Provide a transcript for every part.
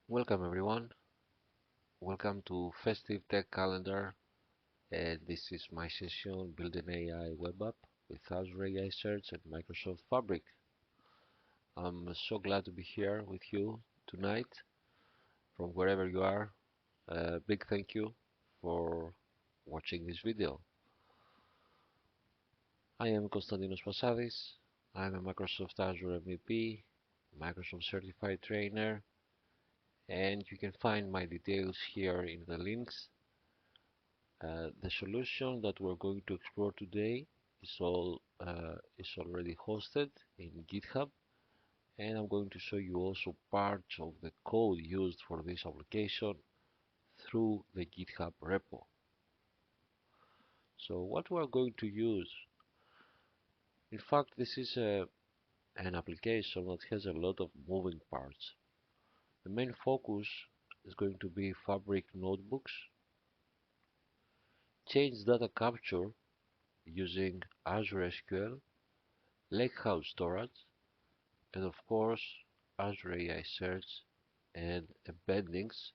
Welcome everyone. Welcome to Festive Tech Calendar. And this is my session Build an AI web app with Azure AI Search and Microsoft Fabric. I'm so glad to be here with you tonight from wherever you are. Big thank you for watching this video. I am Konstantinos Pasadis. I'm a Microsoft Azure MVP, Microsoft Certified Trainer, and you can find my details here in the links. The solution that we're going to explore today is already hosted in GitHub, and I'm going to show you also parts of the code used for this application through the GitHub repo. So what we're going to use, in fact, this is an application that has a lot of moving parts. The main focus is going to be Fabric notebooks, change data capture using Azure SQL, Lakehouse storage, and of course Azure AI Search and embeddings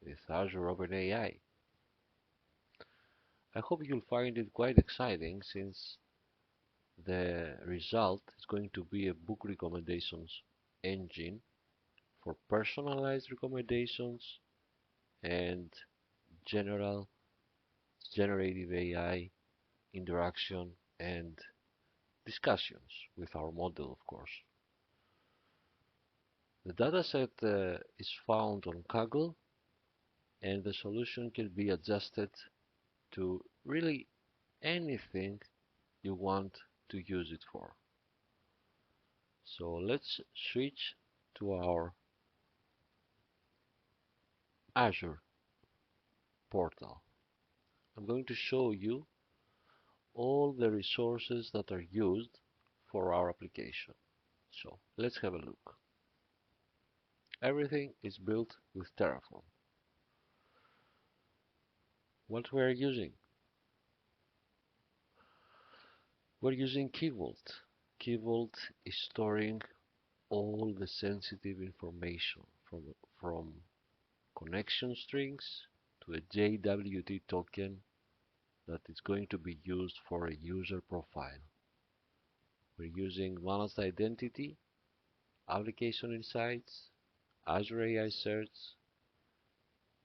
with Azure OpenAI. I hope you'll find it quite exciting since the result is going to be a book recommendations engine for personalized recommendations and general generative AI interaction and discussions with our model, of course. The dataset is found on Kaggle, and the solution can be adjusted to really anything you want to use it for. So let's switch to our Azure portal. I'm going to show you all the resources that are used for our application. So let's have a look. Everything is built with Terraform. What we're using? We're using Key Vault. Key Vault is storing all the sensitive information from connection strings to a JWT token that is going to be used for a user profile. We're using Managed Identity, Application Insights, Azure AI Search,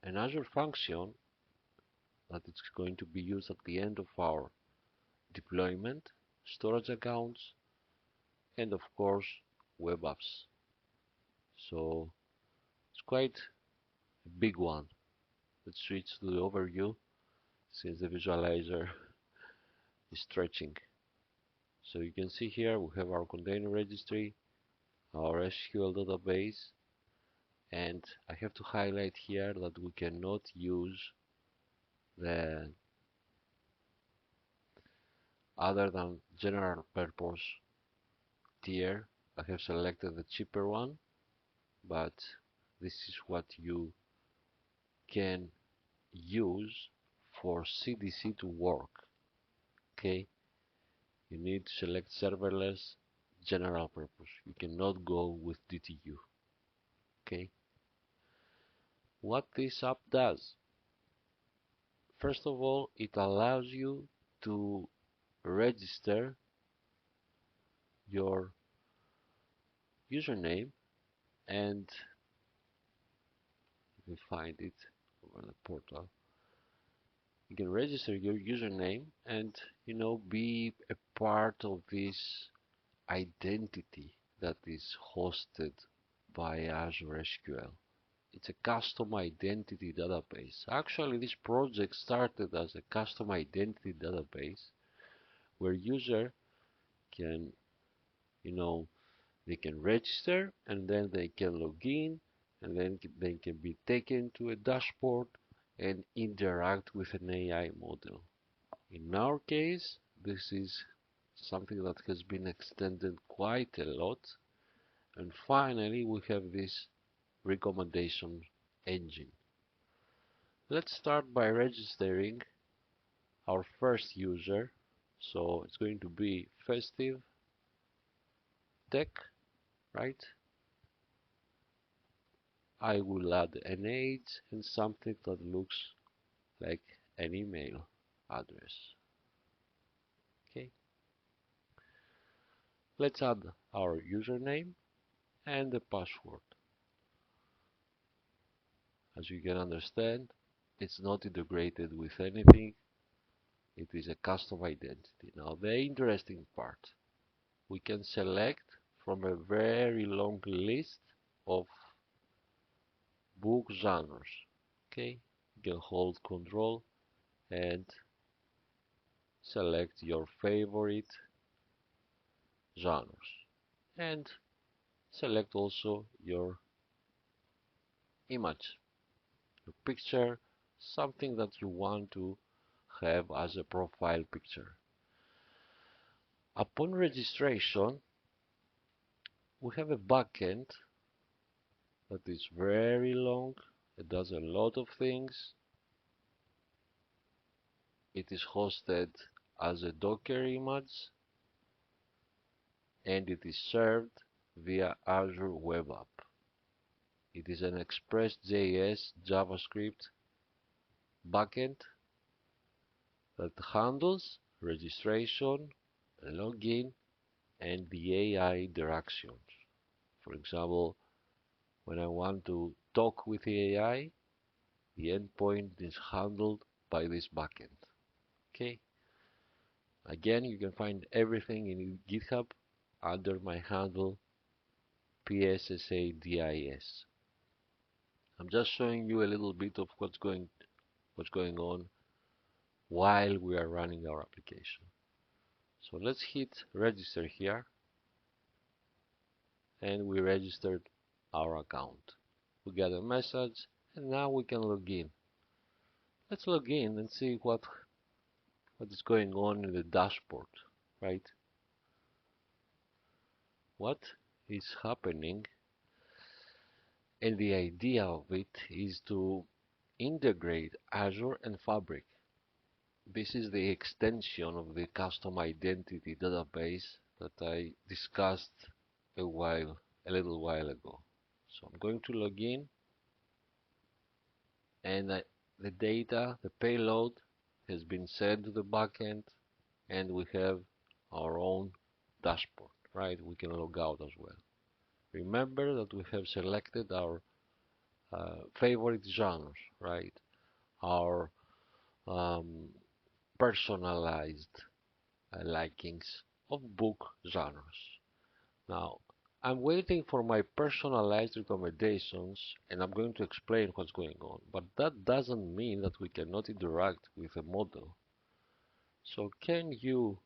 an Azure function that is going to be used at the end of our deployment, storage accounts, and of course web apps. So it's quite a big one. Let's switch to the overview since the visualizer is stretching. So you can see here we have our container registry, our SQL database, and I have to highlight here that we cannot use the other than general purpose tier. I have selected the cheaper one, but this is what you can use for CDC to work. Okay, you need to select serverless general purpose. You cannot go with DTU. Okay, what this app does, first of all, it allows you to register your username, and you find it over the portal. You can register your username and be a part of this identity that is hosted by Azure SQL. It's a custom identity database. Actually, this project started as a custom identity database where user can, they can register and then they can log in and then they can be taken to a dashboard and interact with an AI model. In our case, this is something that has been extended quite a lot. And finally, we have this recommendation engine. Let's start by registering our first user. So it's going to be Festive Tech, right? I will add an age and something that looks like an email address. Okay, let's add our username and the password. As you can understand, it's not integrated with anything. It is a custom identity. Now the interesting part, we can select from a very long list of book genres. Okay, you can hold Control and select your favorite genres and select also your image, your picture, something that you want to have as a profile picture. Upon registration, we have a backend that is very long. It does a lot of things. It is hosted as a Docker image and it is served via Azure Web App. It is an Express.js JavaScript backend that handles registration, login, and the AI interactions. For example, when I want to talk with the AI, the endpoint is handled by this backend. Okay. Again, you can find everything in GitHub under my handle PSSADIS. I'm just showing you a little bit of what's going on while we are running our application. So let's hit register here, and we registered our account. We got a message, and now we can log in. Let's log in and see what is going on in the dashboard, right? What is happening, and the idea of it is to integrate Azure and Fabric. This is the extension of the custom identity database that I discussed a little while ago. So I'm going to log in, and the data, the payload has been sent to the backend, and we have our own dashboard, right? We can log out as well. Remember that we have selected our favorite genres, right? Our personalized likings of book genres. Now, I'm waiting for my personalized recommendations, and I'm going to explain what's going on. But that doesn't mean that we cannot interact with a model. So can you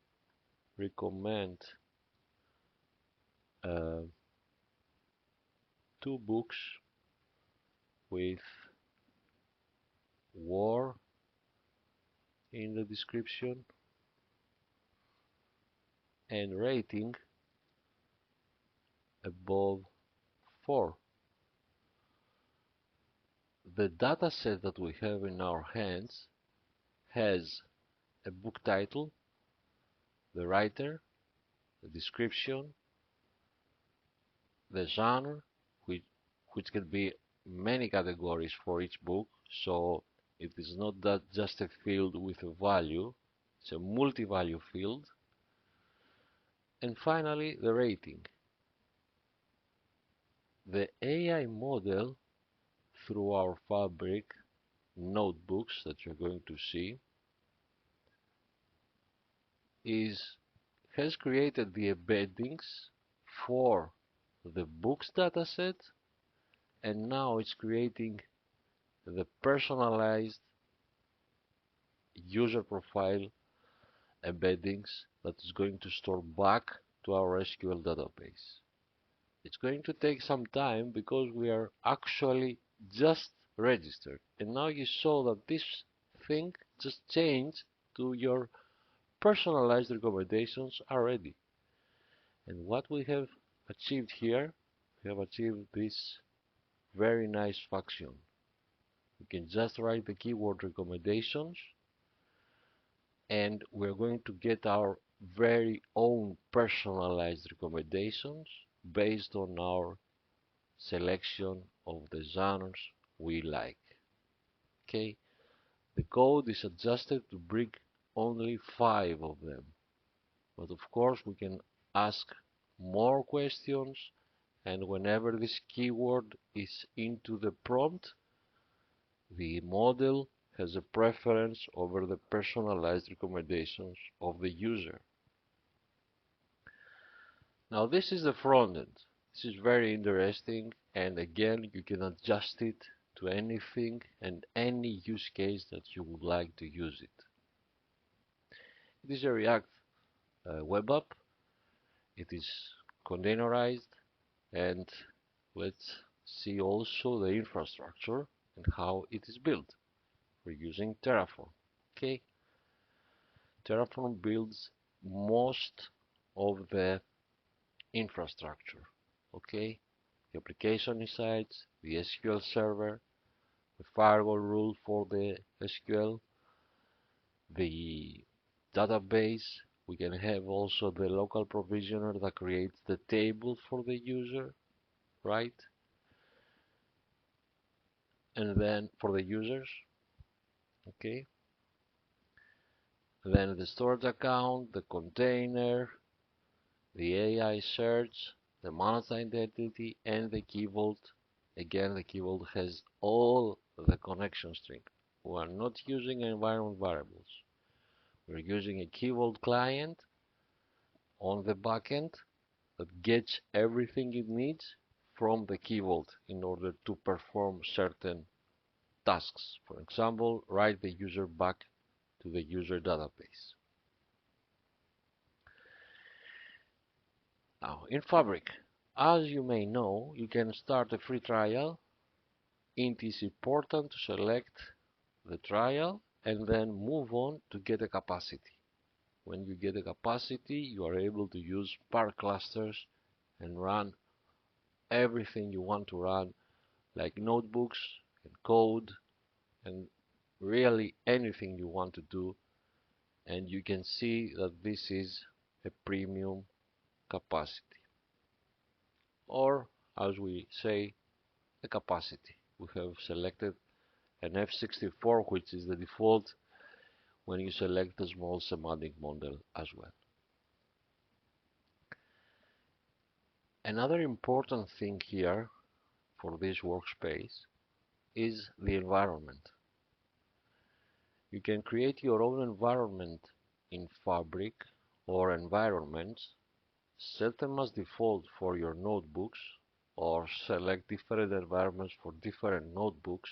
recommend uh, 2 books with war in the description and rating above 4? The dataset that we have in our hands has a book title, the writer, the description, the genre, which can be many categories for each book, so it is not that just a field with a value, it's a multi-value field, and finally the rating. The AI model, through our Fabric notebooks that you're going to see, has created the embeddings for the books dataset, and now it's creating the personalized user profile embeddings that is going to store back to our SQL database. It's going to take some time because we are actually just registered, and now you saw that this thing just changed to your personalized recommendations are ready. And what we have achieved here, we have achieved this very nice function. We can just write the keyword recommendations, and we're going to get our very own personalized recommendations based on our selection of the genres we like. Okay, the code is adjusted to bring only 5 of them, but of course we can ask more questions, and whenever this keyword is into the prompt, the model has a preference over the personalized recommendations of the user. Now this is the front end. This is very interesting, and again you can adjust it to anything and any use case that you would like to use it. It is a React web app. It is containerized, and let's see also the infrastructure and how it is built. We're using Terraform. Okay, Terraform builds most of the infrastructure. Okay, the application inside, the SQL server, the firewall rule for the SQL, the database. We can have also the local provisioner that creates the table for the user, right? And then for the users, okay? Then the storage account, the container, the AI search, the managed identity, and the key vault. Again, the key vault has all the connection string. We are not using environment variables. We're using a key vault client on the backend that gets everything it needs from the key vault in order to perform certain tasks. For example, write the user back to the user database. Now, in Fabric, as you may know, you can start a free trial. It is important to select the trial and then move on to get a capacity. When you get a capacity, you are able to use Spark clusters and run everything you want to run, like notebooks and code and really anything you want to do. And you can see that this is a premium capacity, or as we say, a capacity. We have selected an F64, which is the default when you select a small semantic model as well. Another important thing here for this workspace is the environment. You can create your own environment in Fabric or environments, set them as default for your notebooks, or select different environments for different notebooks,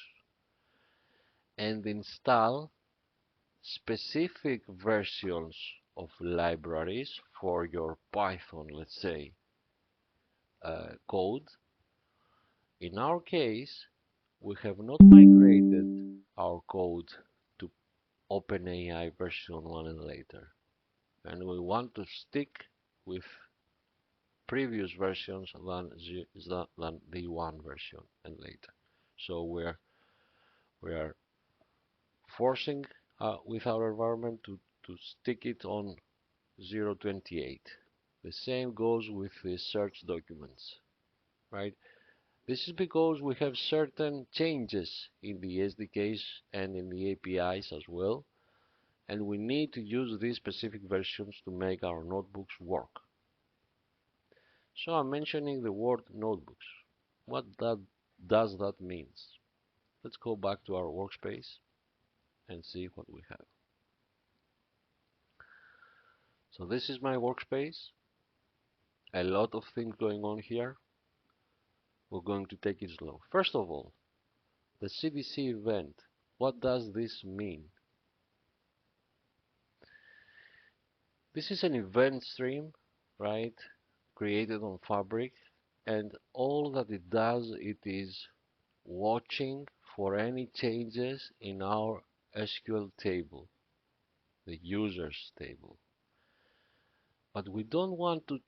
and install specific versions of libraries for your Python, let's say, code. In our case, we have not migrated our code to OpenAI version 1 and later, and we want to stick with previous versions than the 1 version and later. So we are forcing with our environment to stick it on 0.28. The same goes with the search documents, right? This is because we have certain changes in the SDKs and in the APIs as well, and we need to use these specific versions to make our notebooks work. So I'm mentioning the word notebooks. What does that mean? Let's go back to our workspace and see what we have. So this is my workspace. A lot of things going on here. We're going to take it slow. First of all, the CDC event. What does this mean? This is an event stream, right? Created on Fabric, and all that it does, it is watching for any changes in our SQL table, the users table. But we don't want to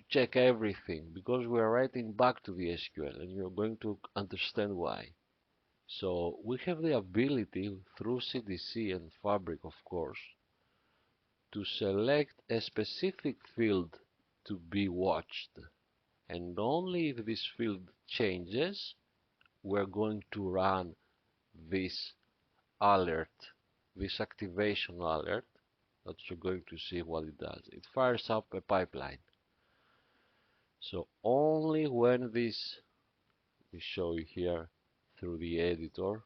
check everything because we are writing back to the SQL, and you're going to understand why. So we have the ability through CDC and Fabric, of course, to select a specific field to be watched, and only if this field changes, we're going to run this alert, this activation alert, that you're going to see what it does. It fires up a pipeline. So only when this, we show you here through the editor,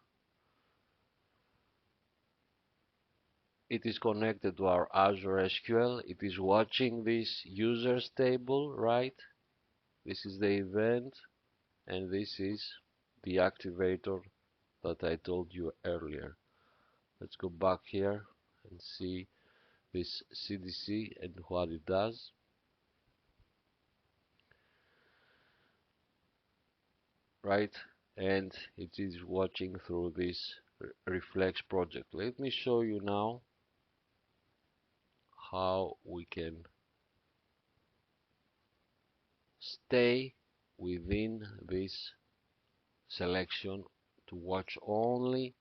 it is connected to our Azure SQL. It is watching this users table, right? This is the event, and this is the activator that I told you earlier. Let's go back here and see this CDC and what it does. Right? And it is watching through this reflex project. Let me show you now how we can stay within this selection to watch only.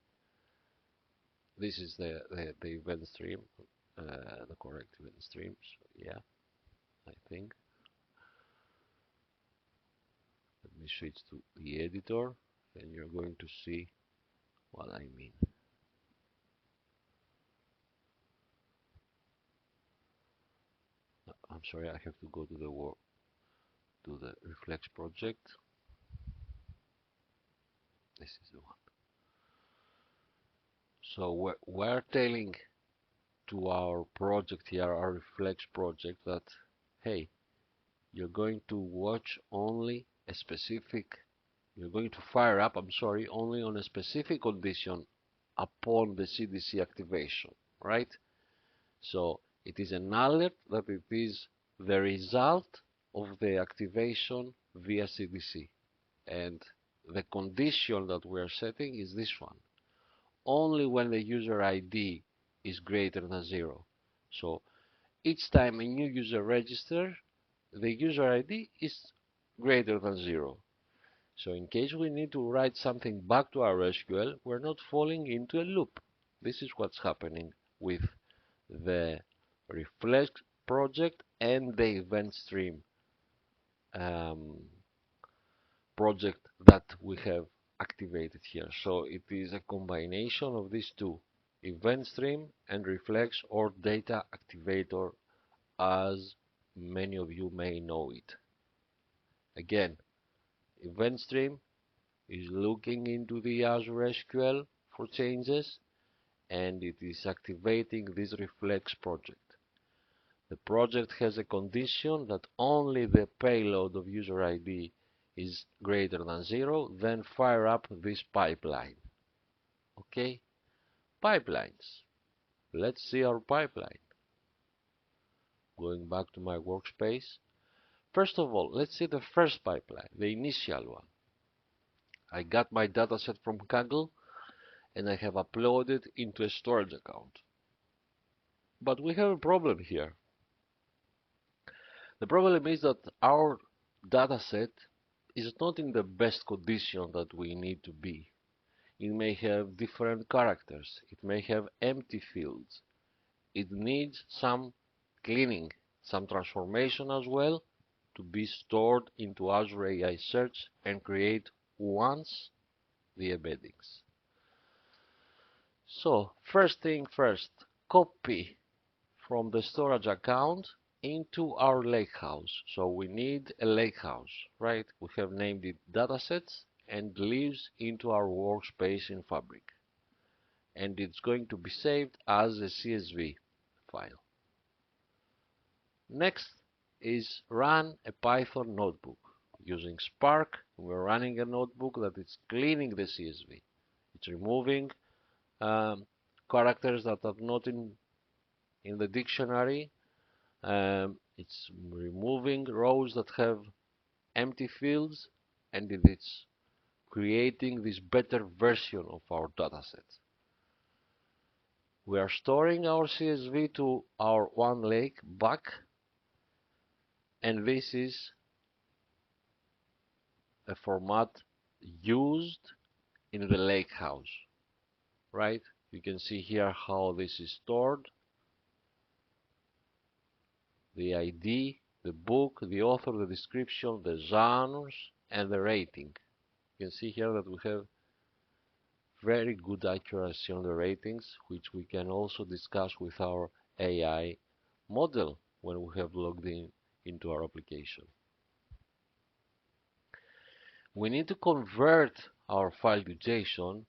This is the event stream, the correct event streams. Yeah, I think. Let me switch to the editor, and you're going to see what I mean. I'm sorry, I have to go to the reflex project. This is the one. So we're telling to our project here, our reflex project, that hey, you're going to watch only a specific, you're going to fire up, I'm sorry, only on a specific condition upon the CDC activation, right? So it is an alert that it is the result of the activation via CDC. And the condition that we're setting is this one. Only when the user ID is greater than 0. So each time a new user registers, the user ID is greater than 0. So in case we need to write something back to our SQL, we're not falling into a loop. This is what's happening with the reflex project and the event stream project that we have activated here. So it is a combination of these two, event stream and reflex, or data activator, as many of you may know it. Again, event stream is looking into the Azure SQL for changes, and it is activating this reflex project. The project has a condition that only the payload of user ID is greater than 0, then fire up this pipeline. Okay, pipelines. Let's see our pipeline. Going back to my workspace. First of all, let's see the first pipeline, the initial one. I got my dataset from Kaggle and I have uploaded into a storage account. But we have a problem here. The problem is that our dataset is not in the best condition that we need to be. It may have different characters. It may have empty fields. It needs some cleaning, some transformation as well, to be stored into Azure AI Search and create once the embeddings. So first thing first, copy from the storage account into our lakehouse. So we need a lakehouse, right? We have named it datasets and lives into our workspace in Fabric. And it's going to be saved as a CSV file. Next is run a Python notebook. Using Spark, we're running a notebook that is cleaning the CSV. It's removing characters that are not in the dictionary. It's removing rows that have empty fields, and it's creating this better version of our dataset. We are storing our CSV to our OneLake back, and this is a format used in the lakehouse, right? You can see here how this is stored, the ID, the book, the author, the description, the genres, and the rating. You can see here that we have very good accuracy on the ratings, which we can also discuss with our AI model when we have logged in into our application. We need to convert our file to JSON,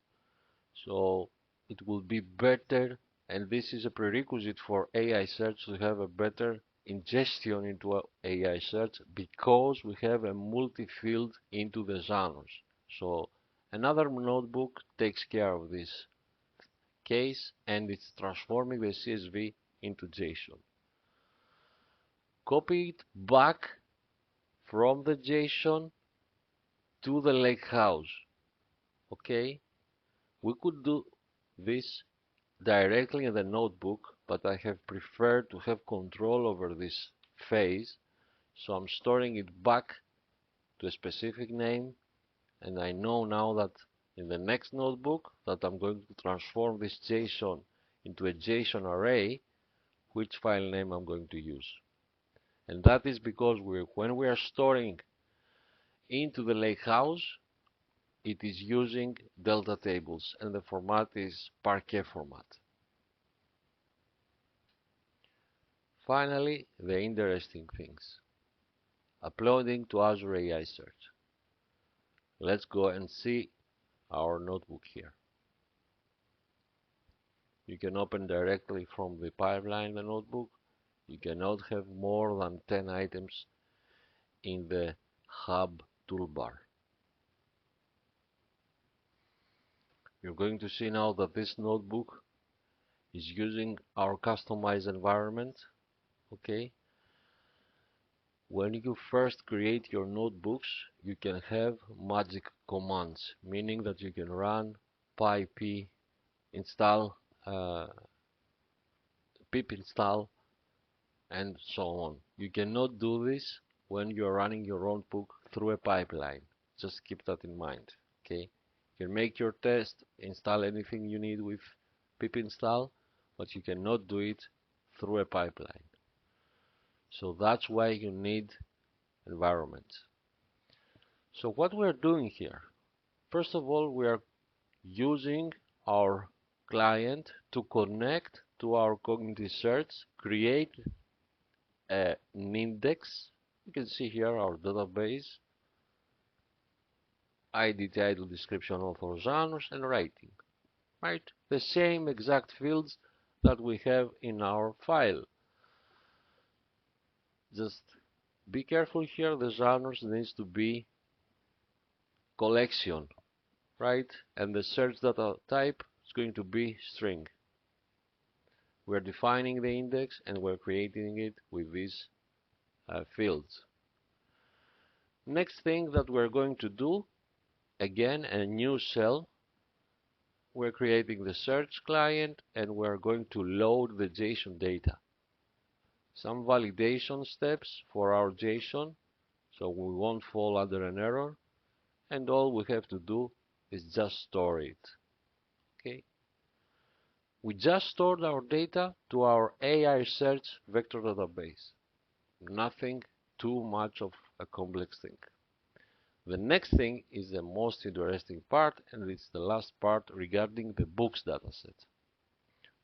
so it will be better, and this is a prerequisite for AI search, to have a better ingestion into AI search, because we have a multi-field into the genres. So another notebook takes care of this case, and it's transforming the CSV into JSON. Copy it back from the JSON to the lakehouse. Okay, we could do this directly in the notebook, but I have preferred to have control over this phase, so I'm storing it back to a specific name, and I know now that in the next notebook that I'm going to transform this JSON into a JSON array, which file name I'm going to use. And that is because when we are storing into the lakehouse, it is using Delta tables, and the format is Parquet format. Finally, the interesting things. Uploading to Azure AI Search. Let's go and see our notebook here. You can open directly from the pipeline the notebook. You cannot have more than 10 items in the hub toolbar. You're going to see now that this notebook is using our customized environment. Okay. When you first create your notebooks, you can have magic commands, meaning that you can run pip install, pip install, and so on. You cannot do this when you're running your own book through a pipeline. Just keep that in mind. Okay. You can make your test, install anything you need with pip install, but you cannot do it through a pipeline. So that's why you need environment. So what we're doing here, first of all, we are using our client to connect to our cognitive search, create an index. You can see here our database, ID, title, description, author, genres, and rating. Right? The same exact fields that we have in our file. Just be careful here, the genres needs to be collection, right? And the search data type is going to be string. We're defining the index and we're creating it with these fields. Next thing that we're going to do, again, a new cell. We're creating the search client and we're going to load the JSON data. Some validation steps for our JSON, so we won't fall under an error, and all we have to do is just store it. Okay. We just stored our data to our AI Search Vector database. Nothing too much of a complex thing. The next thing is the most interesting part, and it's the last part regarding the books dataset.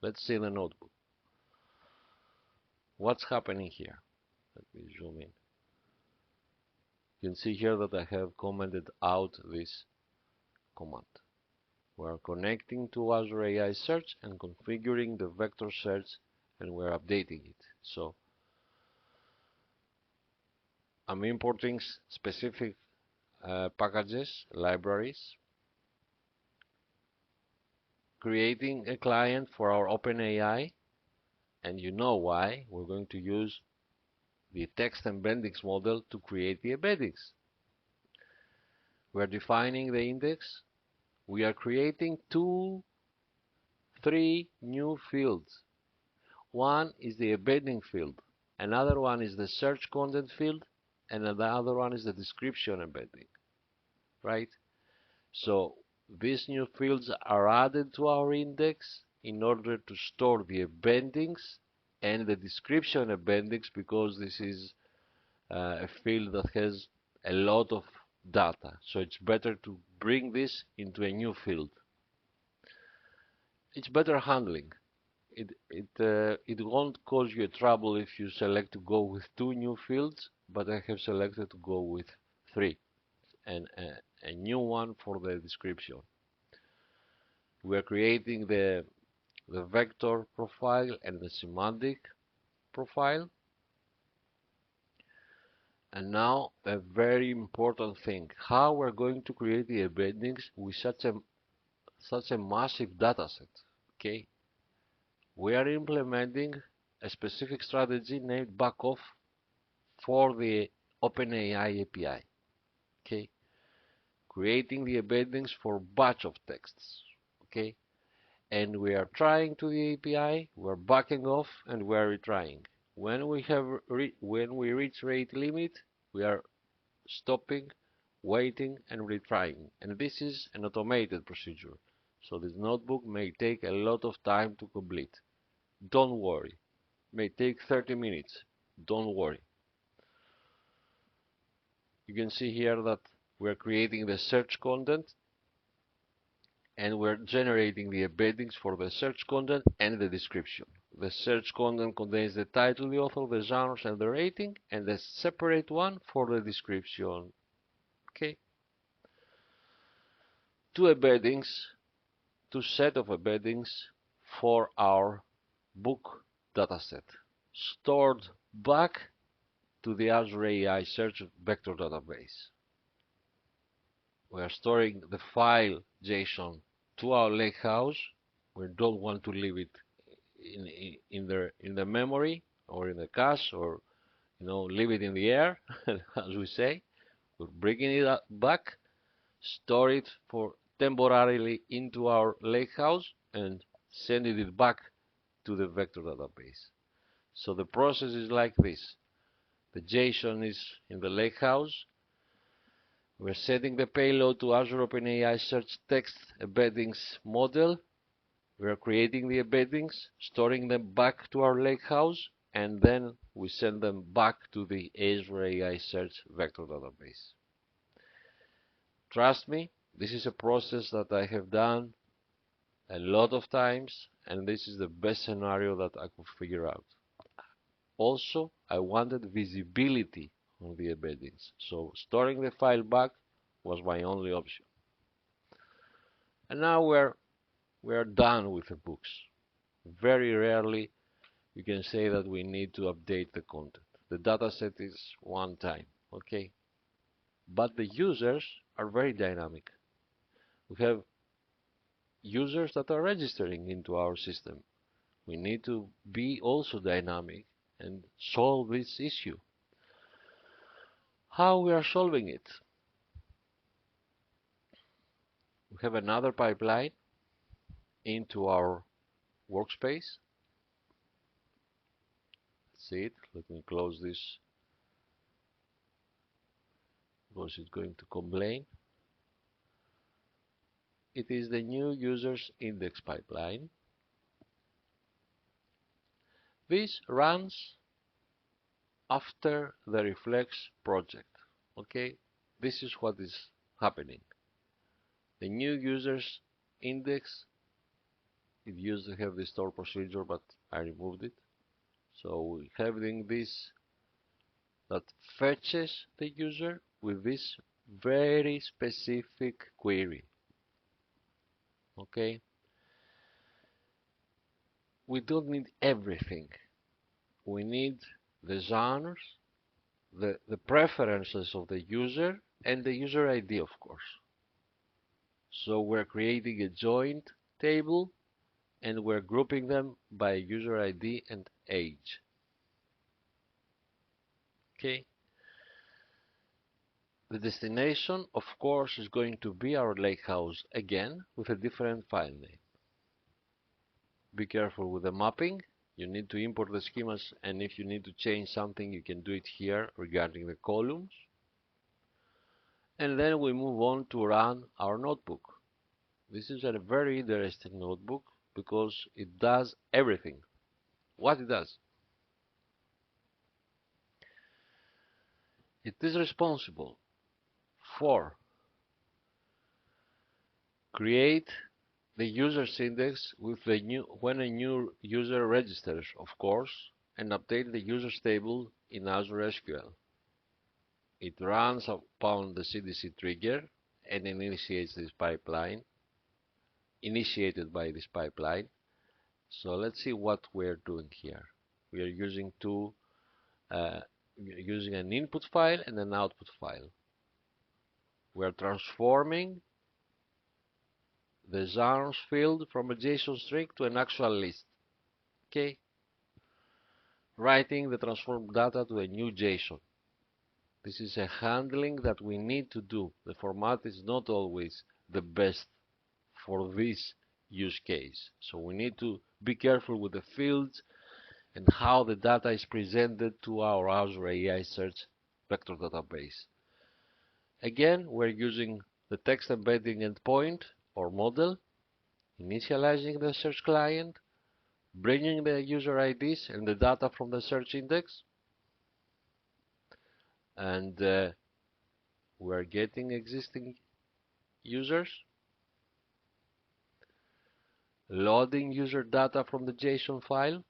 Let's see the notebook. What's happening here? Let me zoom in. You can see here that I have commented out this command. We are connecting to Azure AI Search and configuring the vector search, and we're updating it. So I'm importing specific packages, libraries, creating a client for our OpenAI, and you know why. We're going to use the text embeddings model to create the embeddings. We're defining the index. We are creating 3 new fields. One is the embedding field, another one is the search content field, and another one is the description embedding, right? So these new fields are added to our index in order to store the embeddings and the description embeddings, because this is a field that has a lot of data. So it's better to bring this into a new field. It's better handling. It won't cause you a trouble if you select to go with 2 new fields, but I have selected to go with 3 and a new one for the description. We are creating the vector profile and the semantic profile. And now a very important thing, how we're going to create the embeddings with such a massive dataset. Okay, we are implementing a specific strategy named backoff for the OpenAI API. Okay, creating the embeddings for batch of texts. Okay, and we are trying to the API, we're backing off, and we're retrying. When we reach rate limit, we are stopping, waiting, and retrying. And this is an automated procedure, so this notebook may take a lot of time to complete. Don't worry. It may take 30 minutes. Don't worry. You can see here that we're creating the search content and we're generating the embeddings for the search content and the description. The search content contains the title, the author, the genres, and the rating, and a separate one for the description. Okay. Two set of embeddings for our book dataset, stored back to the Azure AI Search Vector database. We are storing the file JSON to our lakehouse. We don't want to leave it in the memory or in the cache, or leave it in the air, as we say. We're bringing it back, store it for temporarily into our lakehouse, and sending it back to the vector database. So the process is like this. The JSON is in the lakehouse. We're setting the payload to Azure OpenAI Search Text Embeddings model. We're creating the embeddings, storing them back to our lakehouse, and then we send them back to the Azure AI Search Vector database. Trust me, this is a process that I have done a lot of times, and this is the best scenario that I could figure out. Also, I wanted visibility on the embeddings, so storing the file back was my only option. And now we're done with the books. Very rarely you can say that we need to update the content. The dataset is one time, okay? But the users are very dynamic. We have users that are registering into our system. We need to be also dynamic and solve this issue. How we are solving it? We have another pipeline into our workspace. See it? Let me close this because it's going to complain. It is the new users index pipeline. This runs after the Reflex project. Okay, this is what is happening. The new users index, it used to have the store procedure, but I removed it. So we're having this that fetches the user with this very specific query. Okay, we don't need everything. We need the genres, the preferences of the user, and the user ID, of course. So we're creating a joint table and we're grouping them by user ID and age. Okay. The destination, of course, is going to be our lakehouse again with a different file name. Be careful with the mapping. You need to import the schemas, and if you need to change something, you can do it here regarding the columns. And then we move on to run our notebook. This is a very interesting notebook because it does everything. What it does? It is responsible for create the user's index with the when a new user registers, of course, and update the user's table in Azure SQL. It runs upon the CDC trigger and initiates this pipeline, initiated by this pipeline. So let's see what we're doing here. We are using using an input file and an output file. We are transforming the genres field from a JSON string to an actual list. Okay, writing the transformed data to a new JSON. This is a handling that we need to do. The format is not always the best for this use case. So we need to be careful with the fields and how the data is presented to our Azure AI Search Vector database. Again, we're using the text embedding endpoint or model, initializing the search client, bringing the user IDs and the data from the search index, and we're getting existing users, loading user data from the JSON file,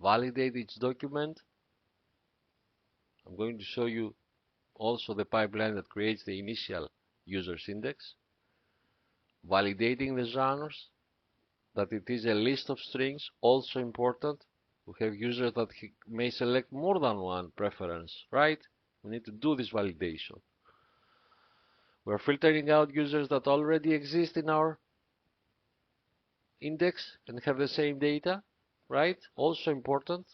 validate each document. I'm going to show you also the pipeline that creates the initial user's index, validating the genres, that it is a list of strings, also important. We have users that may select more than one preference, right? We need to do this validation. We're filtering out users that already exist in our index and have the same data, right? Also important.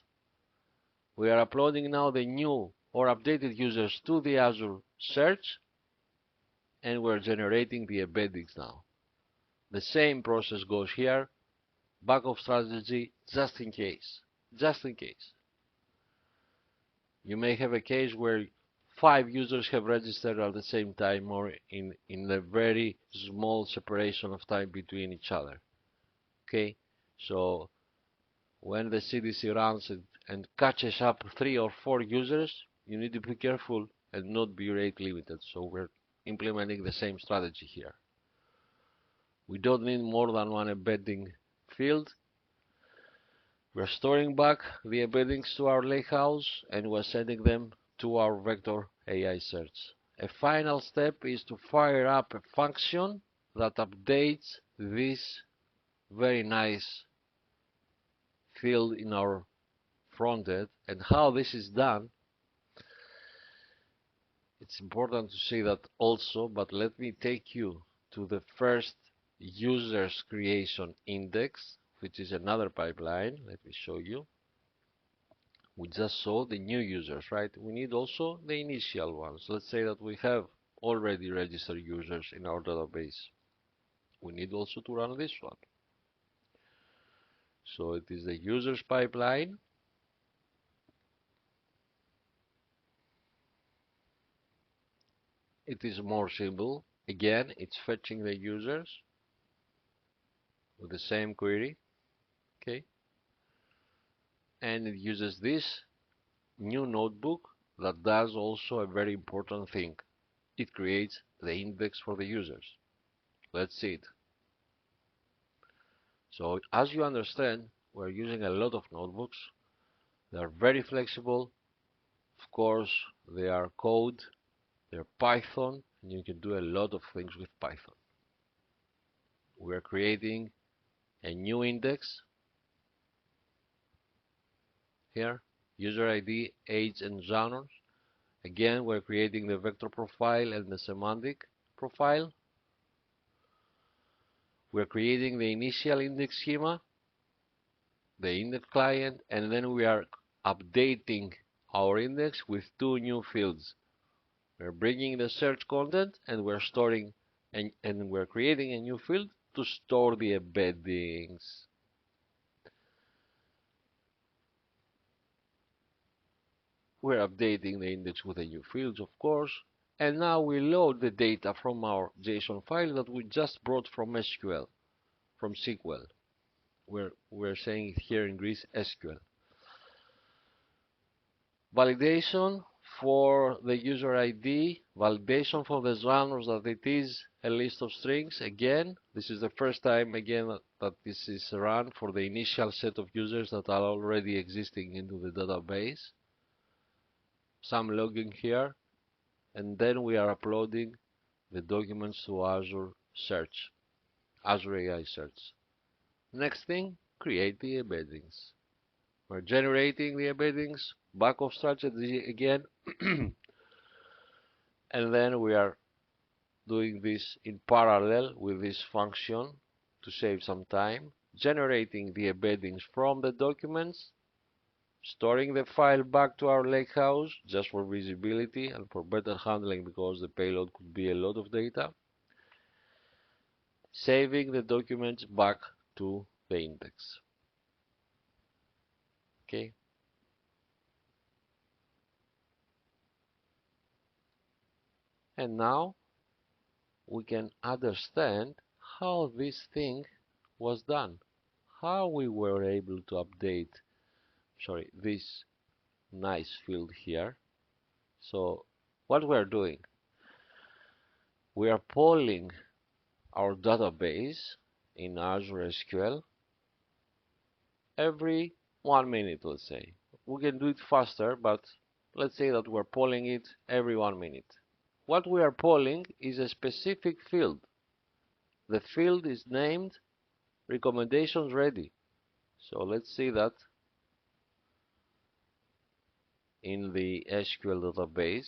We are uploading now the new or updated users to the Azure search, and we're generating the embeddings now. The same process goes here, backup strategy, just in case. Just in case. You may have a case where 5 users have registered at the same time or in a very small separation of time between each other. Okay, so when the CDC runs it and catches up 3 or 4 users, you need to be careful and not be rate limited. So we're implementing the same strategy here. We don't need more than one embedding field. We're storing back the embeddings to our lakehouse and we're sending them to our vector AI search. A final step is to fire up a function that updates this very nice field in our frontend. And how this is done, it's important to see that also, but let me take you to the first user's creation index, which is another pipeline. Let me show you. We just saw the new users, right? We need also the initial ones. Let's say that we have already registered users in our database. We need also to run this one. So it is the users pipeline. It is more simple. Again, it's fetching the users with the same query, okay? And it uses this new notebook that does also a very important thing. It creates the index for the users. Let's see it. So as you understand, we're using a lot of notebooks. They are very flexible. Of course, they are code, they're Python, and you can do a lot of things with Python. We're creating a new index here, user ID, age, and genres. Again, we're creating the vector profile and the semantic profile. We're creating the initial index schema, the index client, and then we are updating our index with 2 new fields. We're bringing the search content and we're storing and we're creating a new field to store the embeddings. We're updating the index with the new fields, of course, and now we load the data from our JSON file that we just brought from SQL, from SQL. We're saying it here in Greece, SQL. Validation, for the user ID, validation for the runners that it is a list of strings. Again, this is the first time again that this is run for the initial set of users that are already existing into the database. Some logging here, and then we are uploading the documents to Azure Search, Azure AI Search. Next thing, create the embeddings. We're generating the embeddings, backup strategy again, and then we are doing this in parallel with this function to save some time, generating the embeddings from the documents, storing the file back to our lakehouse just for visibility and for better handling because the payload could be a lot of data, saving the documents back to the index. Okay. And now we can understand how this thing was done, how we were able to update, this nice field here. So what we are doing, we are polling our database in Azure SQL every 1 minute, let's say. We can do it faster, but let's say that we're polling it every 1 minute. What we are polling is a specific field. The field is named recommendations ready. So let's see that in the SQL database.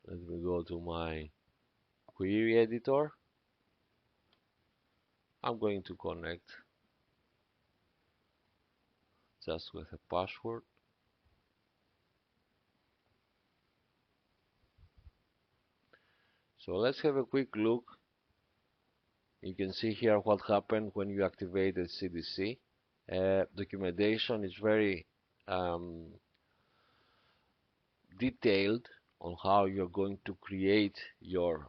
Let me go to my query editor. I'm going to connect just with a password. So let's have a quick look. You can see here what happened when you activated CDC. Documentation is very detailed on how you're going to create your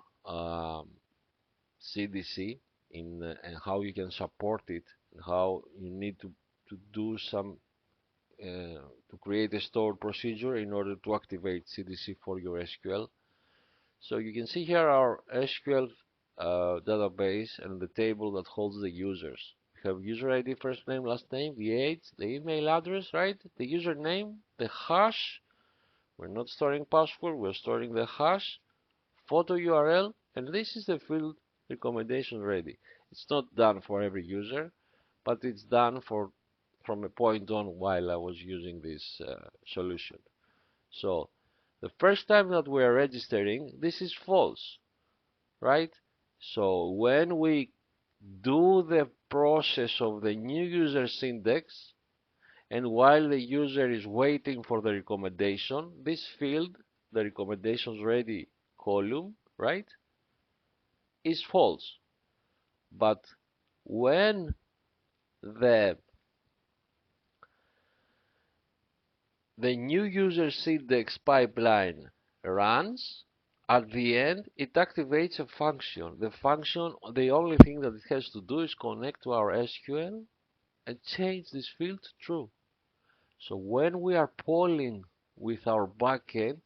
CDC and how you can support it, and how you need to do some to create a stored procedure in order to activate CDC for your SQL. So you can see here our SQL database and the table that holds the users. We have user ID, first name, last name, the age, the email address, right? The username, the hash. We're not storing password, we're storing the hash, photo URL, and this is the field recommendation ready. It's not done for every user, but it's done from a point on while I was using this solution. So the first time that we are registering, this is false, right? So when we do the process of the new user's index, and while the user is waiting for the recommendation, this field, the recommendations ready column, right, is false. But when the new user's index pipeline runs, at the end it activates a function. The function, the only thing that it has to do is connect to our SQL and change this field to true. So when we are polling with our backend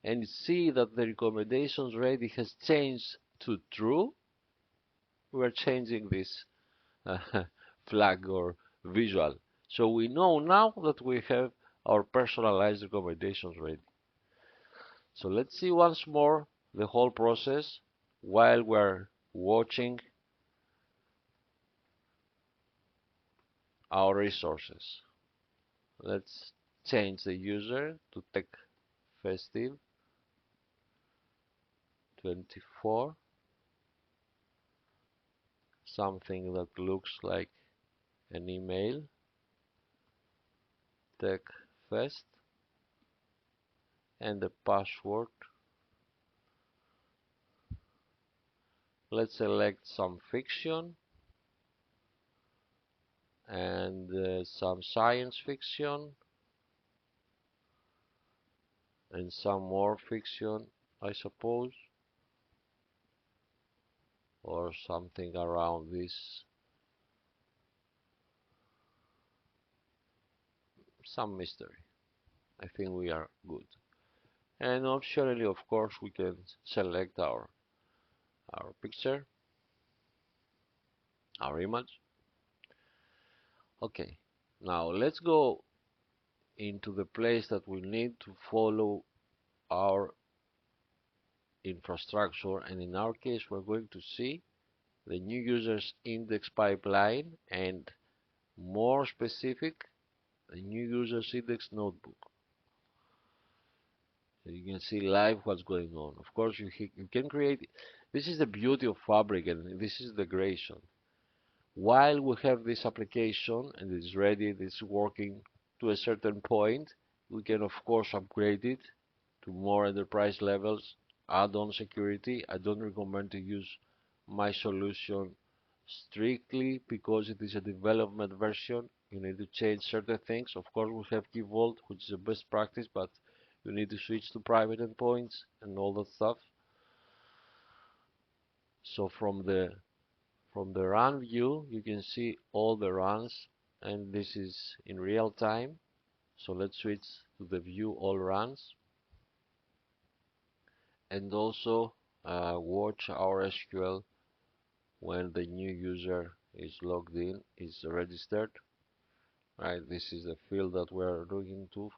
and see that the recommendations ready has changed to true, we are changing this flag or visual. So we know now that we have our personalized recommendations ready. So let's see once more the whole process while we're watching our resources. Let's change the user to Tech Festive 24, something that looks like an email, TechFest, and the password. Let's select some fiction and some science fiction and some more fiction, I suppose, or something around this. some mystery. I think we are good. And optionally, of course, we can select our picture, our image. Okay, now let's go into the place that we need to follow our infrastructure, and in our case we're going to see the new users index pipeline, and more specific, the new users index notebook. So you can see live what's going on. Of course, you can create. This is the beauty of Fabric, and this is the integration. While we have this application and it's ready, it's working to a certain point, we can of course upgrade it to more enterprise levels, add on security. I don't recommend to use my solution strictly because it is a development version. You need to change certain things. Of course, we have Key Vault, which is a best practice, but you need to switch to private endpoints and all that stuff. So from the run view, you can see all the runs, and this is in real time. So let's switch to the view all runs, and also watch our SQL when the new user is logged in, is registered. Right, this is the field that we're looking to.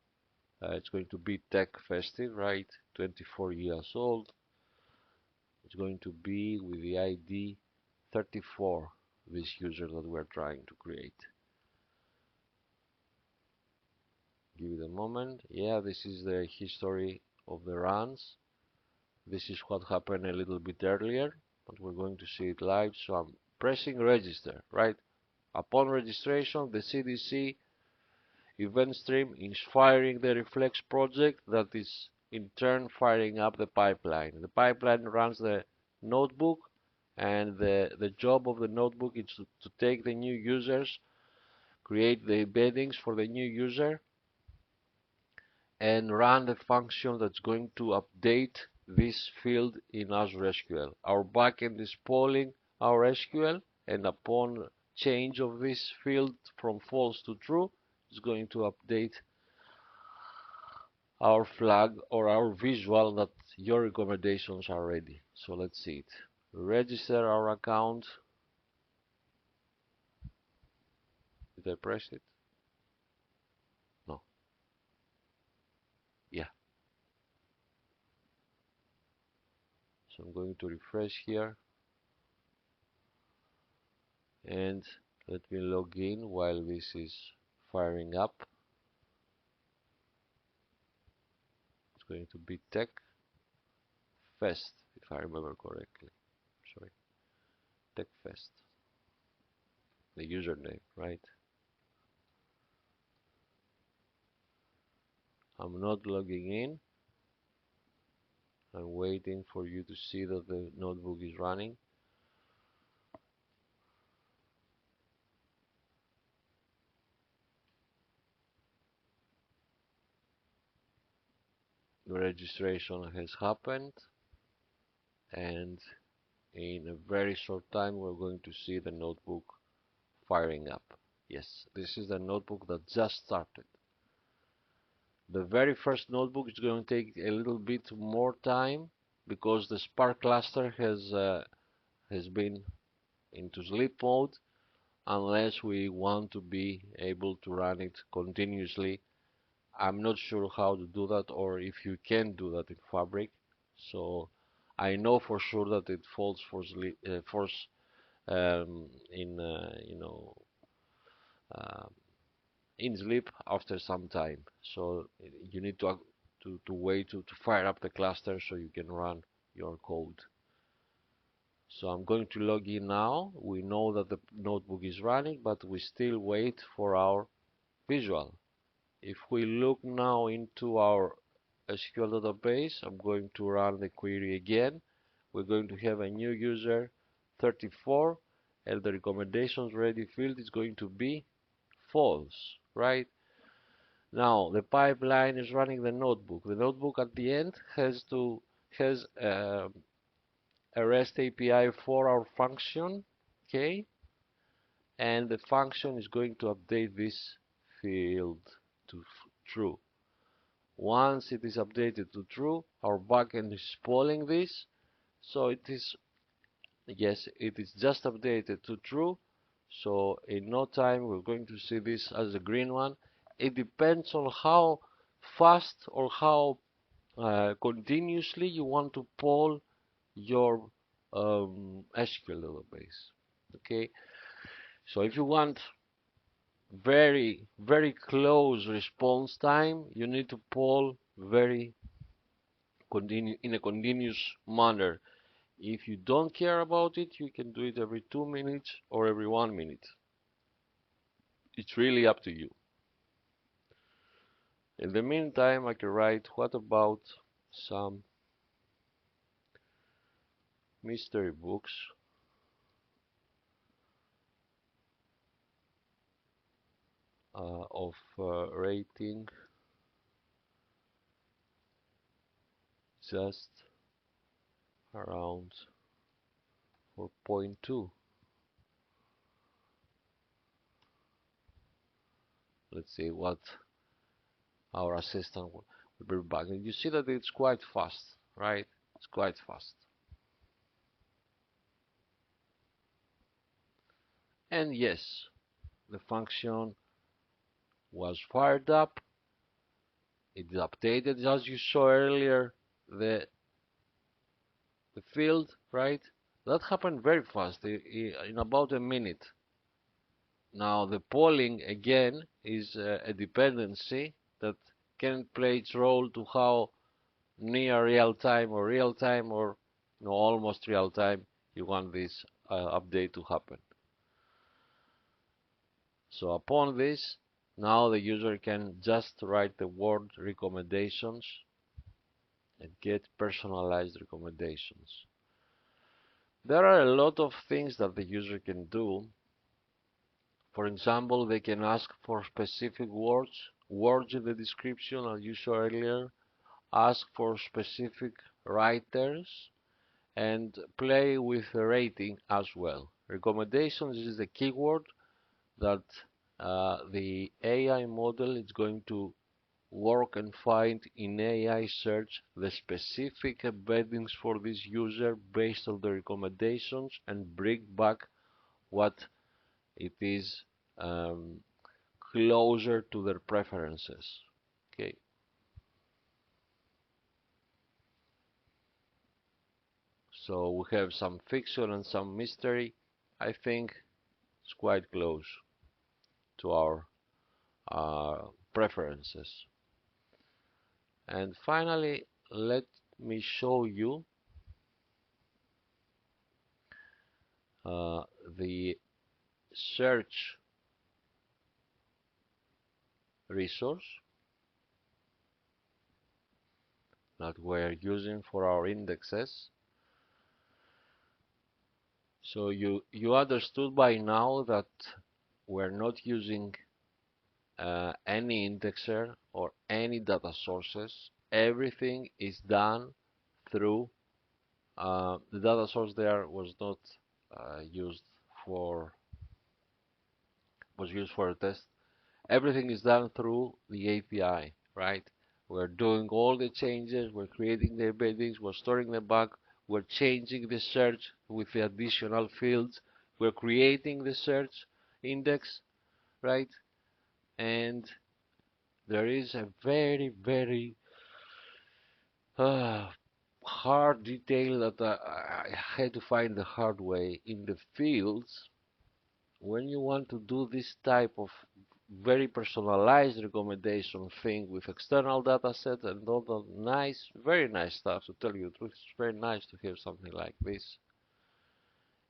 It's going to be tech festive, right? 24 years old. It's going to be with the ID 34, this user that we're trying to create. Give it a moment. Yeah, this is the history of the runs. This is what happened a little bit earlier, but we're going to see it live. So I'm pressing register, right? Upon registration, the CDC event stream is firing the Reflex project that is in turn firing up the pipeline. The pipeline runs the notebook, and the job of the notebook is to take the new users, create the embeddings for the new user, and run the function that's going to update this field in Azure SQL. Our backend is polling our SQL, and upon change of this field from false to true, it's going to update our flag or our visual that your recommendations are ready. So let's see it. Register our account. Did I press it? No. Yeah. So I'm going to refresh here, and let me log in while this is firing up. It's going to be Tech Fest, if I remember correctly. Sorry, Tech Fest. The username, right? I'm not logging in. I'm waiting for you to see that the notebook is running. The registration has happened, and in a very short time we're going to see the notebook firing up. Yes, this is the notebook that just started. The very first notebook is going to take a little bit more time because the Spark cluster has been into sleep mode, unless we want to be able to run it continuously. I'm not sure how to do that, or if you can do that in Fabric. So I know for sure that it falls for sleep, in uh, in sleep after some time. So you need to wait to fire up the cluster so you can run your code. So I'm going to log in now. We know that the notebook is running, but we still wait for our visual. If we look now into our SQL database, I'm going to run the query again. We're going to have a new user 34, and the recommendations ready field is going to be false, right? Now the pipeline is running the notebook. The notebook at the end has a REST API for our function, okay? And the function is going to update this field. to true. Once it is updated to true, our backend is polling this. So it is, yes, it is just updated to true. So in no time we're going to see this as a green one. It depends on how fast or how continuously you want to poll your SQL database. Okay, so if you want very close response time, you need to poll in a continuous manner. If you don't care about it, you can do it every 2 minutes or every 1 minute. It's really up to you. In the meantime, I can write what about some mystery books of rating just around 4.2. Let's see what our assistant will be back. And you see that it's quite fast, right? It's quite fast. And yes, the function was fired up. It is updated as you saw earlier the field, right? That happened very fast, in about a minute. Now the polling again is a dependency that can play its role to how near real time or almost real time you want this update to happen. So upon this, now the user can just write the word recommendations and get personalized recommendations. There are a lot of things that the user can do. For example, they can ask for specific words in the description, as you saw earlier, ask for specific writers, and play with the rating as well. Recommendations is the keyword that the AI model is going to work and find in AI search the specific embeddings for this user based on the recommendations and bring back what it is closer to their preferences. Okay. So we have some fiction and some mystery. I think it's quite close to our preferences. And finally, let me show you the search resource that we're using for our indexes. So you understood by now that we're not using any indexer or any data sources. Everything is done through the data source. There was not used for a test. Everything is done through the API, right? We're doing all the changes, we're creating the embeddings, we're storing them back, we're changing the search with the additional fields, we're creating the search index, right? And there is a very hard detail that I had to find the hard way in the fields. When you want to do this type of very personalized recommendation thing with external data set and all the nice, very nice stuff, to tell you the truth, it's very nice to hear something like this.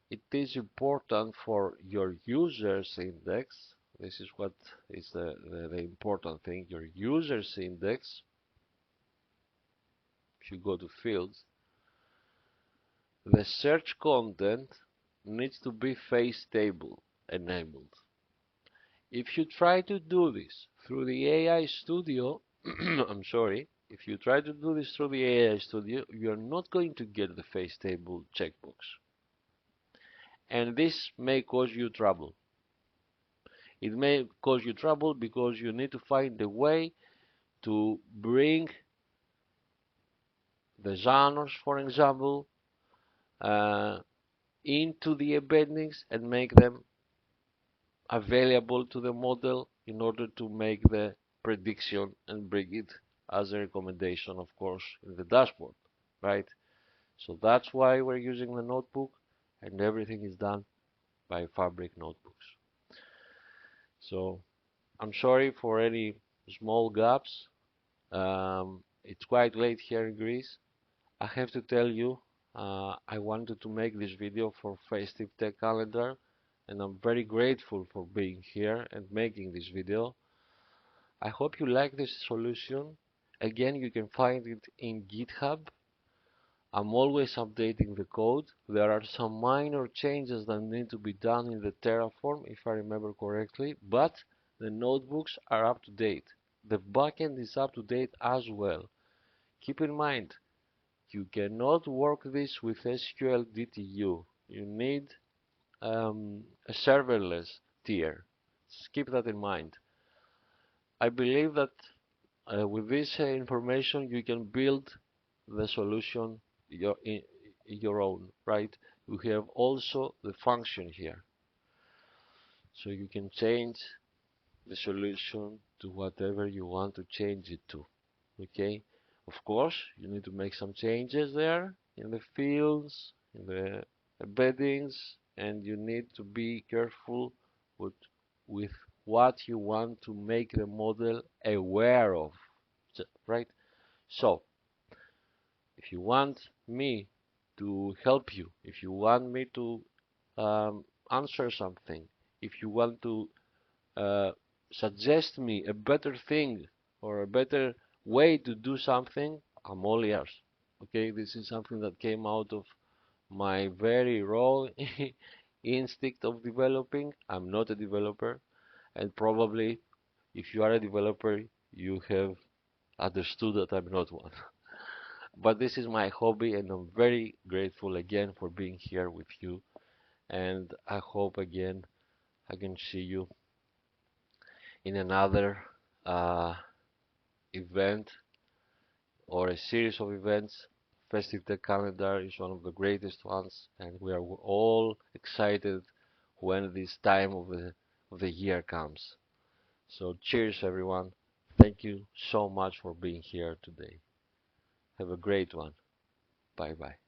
It is important for your users index. This is what is the important thing, your users index. If you go to fields, the search content needs to be face table enabled. If you try to do this through the AI Studio, I'm sorry, if you try to do this through the AI Studio, you're not going to get the face table checkbox. And this may cause you trouble. It may cause you trouble because you need to find a way to bring the genres, for example, uh, into the embeddings and make them available to the model in order to make the prediction and bring it as a recommendation, of course, in the dashboard, right? So that's why we're using the notebook, and everything is done by Fabric notebooks. So I'm sorry for any small gaps. It's quite late here in Greece. I have to tell you, I wanted to make this video for Festive Tech Calendar, and I'm very grateful for being here and making this video. I hope you like this solution. Again, you can find it in GitHub. I'm always updating the code. There are some minor changes that need to be done in the Terraform, if I remember correctly, but the notebooks are up to date. The backend is up to date as well. Keep in mind, you cannot work this with SQL DTU. You need a serverless tier. Just keep that in mind. I believe that with this information you can build the solution your own, right? You have also the function here, so you can change the solution to whatever you want to change it to. Okay, of course you need to make some changes there in the fields, in the embeddings, and you need to be careful with what you want to make the model aware of, right? So if you want me to help you, if you want me to answer something, if you want to uh, suggest me a better thing or a better way to do something, I'm all ears. Okay, this is something that came out of my very raw instinct of developing. I'm not a developer, and probably if you are a developer, you have understood that I'm not one. But this is my hobby, and I'm very grateful again for being here with you. And I hope again I can see you in another uh, event or a series of events. Festive Tech Calendar is one of the greatest ones, and we are all excited when this time of the year comes. So cheers everyone. Thank you so much for being here today. Have a great one. Bye bye.